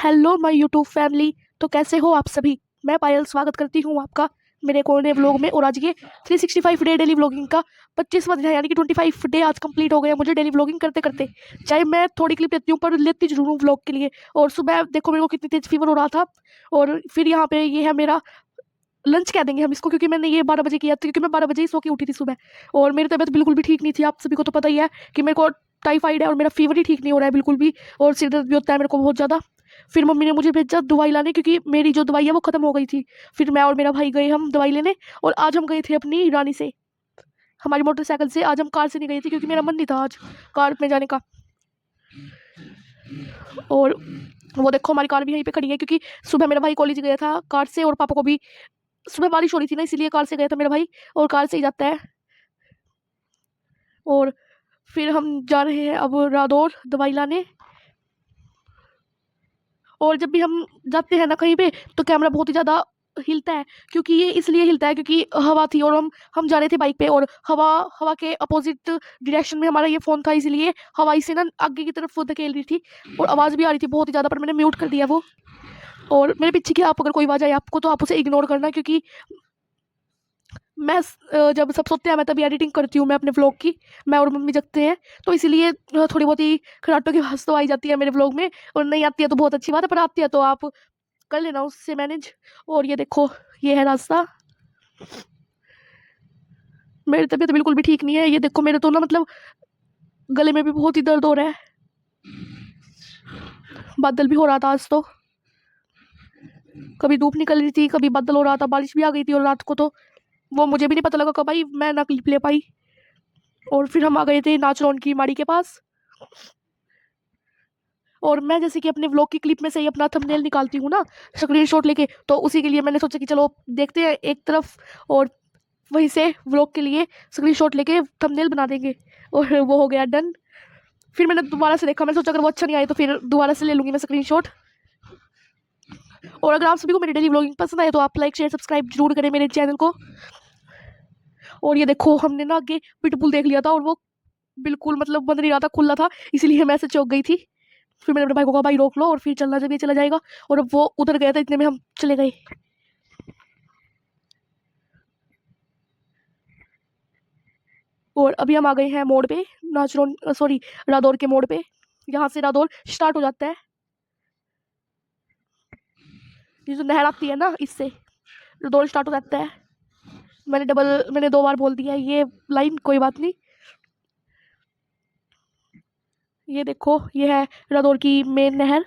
Hello my YouTube family. तो कैसे हो आप सभी। मैं पायल स्वागत करती हूँ आपका मेरे एक और नए व्लॉग में। और आज ये 365 डे डेली व्लॉगिंग का 25वां दिन है, यानी कि 25 डे आज कंप्लीट हो गए हैं मुझे डेली व्लॉगिंग करते करते। चाहे मैं थोड़ी क्लिप लेती हूँ पर लेती जरूर हूँ व्लॉग के लिए। और सुबह देखो मेरे को कितनी तेज फीवर हो रहा था। और फिर यहाँ पे ये है मेरा लंच कह देंगे हम इसको, क्योंकि मैंने ये 12 बजे किया था, क्योंकि मैं 12 बजे ही सो के उठी थी सुबह। और मेरी तबीयत बिल्कुल भी ठीक नहीं थी, आप सभी को तो पता ही है कि मेरे को टाइफाइड है और मेरा फीवर ही ठीक नहीं हो रहा है बिल्कुल भी। और सिर दर्द भी होता है मेरे को बहुत ज़्यादा। फिर मम्मी ने मुझे भेजा दवाई लाने, क्योंकि मेरी जो दवाई है वो ख़त्म हो गई थी। फिर मैं और मेरा भाई गए हम दवाई लेने। और आज हम गए थे अपनी रानी से, हमारी मोटरसाइकिल से। आज हम कार से नहीं गए थे क्योंकि मेरा मन नहीं था आज कार में जाने का। और वो देखो हमारी कार भी यहीं पे खड़ी है, क्योंकि सुबह मेरा भाई कॉलेज गया था कार से, और पापा को भी सुबह बारिश हो रही थी ना, इसीलिए कार से गया था मेरा भाई, और कार से ही जाता है। और फिर हम जा रहे हैं अब रादौर दवाई लाने। और जब भी हम जाते हैं ना कहीं पे, तो कैमरा बहुत ही ज़्यादा हिलता है, क्योंकि ये इसलिए हिलता है क्योंकि हवा थी और हम जा रहे थे बाइक पे, और हवा हवा के अपोजिट डायरेक्शन में हमारा ये फ़ोन था, इसलिए हवा इसे ना आगे की तरफ धकेल रही थी। और आवाज़ भी आ रही थी बहुत ही ज़्यादा, पर मैंने म्यूट कर दिया वो। और मेरे पीछे की आप अगर कोई आवाज़ आए आपको, तो आप उसे इग्नोर करना, क्योंकि मैं जब सब सोते हैं मैं तभी एडिटिंग करती हूँ मैं अपने व्लॉग की। मैं और मम्मी जगते हैं, तो इसीलिए थोड़ी बहुत ही खराटों की आवाज़ तो आई जाती है मेरे व्लॉग में। और नहीं आती है तो बहुत अच्छी बात है, पर आती है तो आप कर लेना उससे मैनेज। और ये देखो ये है रास्ता। मेरी तबीयत बिल्कुल भी ठीक नहीं है, ये देखो मेरे तो ना मतलब गले में भी बहुत ही दर्द हो रहा है। बादल भी हो रहा था आज तो, कभी धूप निकल रही थी कभी बादल हो रहा था, बारिश भी आ गई थी। और रात को तो वो मुझे भी नहीं पता लगा कब आई, मैं ना क्लिप ले पाई। और फिर हम आ गए थे नाचरौन की माड़ी के पास। और मैं जैसे कि अपने व्लॉग की क्लिप में से ही अपना थंबनेल निकालती हूँ ना स्क्रीनशॉट लेके, तो उसी के लिए मैंने सोचा कि चलो देखते हैं एक तरफ, और वहीं से व्लॉग के लिए स्क्रीनशॉट लेके थंबनेल बना देंगे। और वो हो गया डन। फिर मैंने दोबारा से देखा, मैंने सोचा अगर वो अच्छा नहीं आए तो फिर दोबारा से ले लूँगी मैं स्क्रीनशॉट। और अगर आप सभी को मेरी डेली व्लॉगिंग पसंद आए तो आप लाइक शेयर सब्सक्राइब जरूर करें मेरे चैनल को। और ये देखो हमने ना आगे पिटबुल देख लिया था, और वो बिल्कुल मतलब बंद नहीं रहा था, खुला था, इसीलिए मैं ऐसे चौंक गई थी। फिर मैंने अपने भाई को कहा भाई रोक लो, और फिर चलना जब ये चला जाएगा। और अब वो उधर गया था, इतने में हम चले गए। और अभी हम आ गए हैं मोड़ पे, नाचरोन सॉरी रादौर के मोड़ पे। यहाँ से रादौर स्टार्ट हो जाता है, ये जो नहर आती है ना इससे रादौर स्टार्ट हो जाता है। मैंने 2 बार बोल दिया है ये लाइन, कोई बात नहीं। ये देखो ये है रादौर की मेन नहर।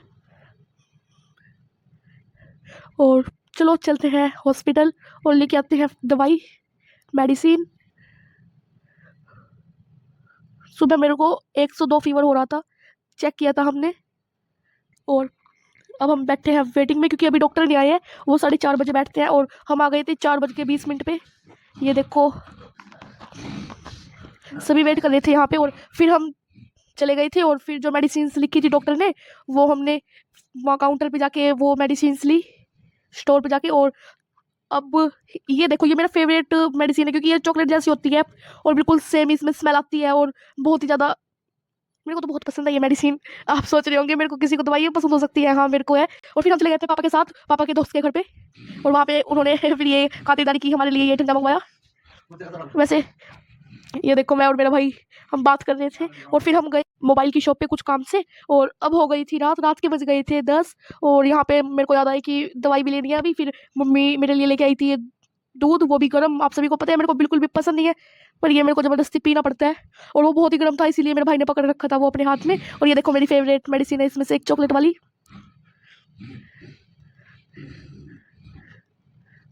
और चलो चलते हैं हॉस्पिटल और लेके आते हैं दवाई मेडिसिन। सुबह मेरे को 102 फीवर हो रहा था, चेक किया था हमने। और अब हम बैठे हैं वेटिंग में, क्योंकि अभी डॉक्टर नहीं आए हैं, वो 4:30 बजे बैठते हैं, और हम आ गए थे 4:20 पे। ये देखो सभी वेट कर रहे थे यहाँ पे। और फिर हम चले गए थे, और फिर जो मेडिसिन लिखी थी डॉक्टर ने, वो हमने वहाँ काउंटर पे जाके वो मेडिसिन ली, स्टोर पे जाके। और अब ये देखो ये मेरा फेवरेट मेडिसिन है, क्योंकि ये चॉकलेट जैसी होती है और बिल्कुल सेम इसमें स्मेल आती है, और बहुत ही ज़्यादा मेरे को तो बहुत पसंद है ये मेडिसिन। आप सोच रहे होंगे मेरे को किसी को दवाई पसंद हो सकती है, हाँ मेरे को है। और फिर हम चले गए थे पापा के साथ, पापा के दोस्त के घर पे, और वहाँ पे उन्होंने फिर ये खातिरदारी की हमारे लिए, ये ठंडा मंगवाया। वैसे ये देखो मैं और मेरा भाई हम बात कर रहे थे। और फिर हम गए मोबाइल की शॉप पे कुछ काम से, और अब हो गई थी रात, रात के बज गए थे 10। और यहाँ पे मेरे को याद आया कि दवाई भी लेनी है अभी। फिर मम्मी मेरे लिए लेके आई थी दूध, वो भी गर्म। आप सभी को पता है मेरे को बिल्कुल भी पसंद नहीं है, पर ये मेरे को ज़बरदस्ती पीना पड़ता है। और वो बहुत ही गर्म था, इसीलिए मेरे भाई ने पकड़ रखा था वो अपने हाथ में। और ये देखो मेरी फेवरेट मेडिसिन है इसमें से एक चॉकलेट वाली,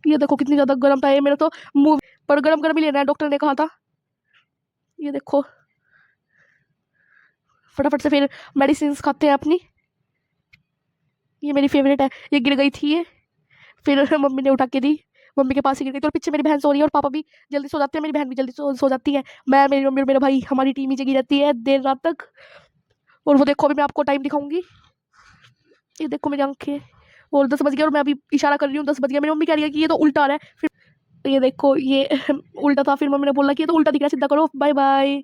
ये देखो कितनी ज़्यादा गर्म था। ये मेरा तो मुँह पर गर्म गर्म ही लेना है, डॉक्टर ने कहा था। ये देखो फटाफट से फिर मेडिसिन खाते हैं अपनी। ये मेरी फेवरेट है, ये गिर गई थी ये, फिर मम्मी ने उठा के दी, मम्मी के पास ही गिर गई थी। और पीछे मेरी बहन सो रही है, और पापा भी जल्दी सो जाते हैं, मेरी बहन भी जल्दी सो जाती है। मैं, मेरी मम्मी और मेरा भाई, हमारी टीम ही जगी रहती है देर रात तक। और वो देखो अभी मैं आपको टाइम दिखाऊंगी, ये देखो मेरी आंखें, और 10 बज गया, और मैं अभी इशारा कर रही हूँ 10 बज गया। मेरी मम्मी कह रही है कि ये तो उल्टा आ रहा है। फिर ये देखो ये उल्टा था, फिर मम्मी ने बोला कि ये तो उल्टा दिख रहा है, सीधा करो, बाय बाय।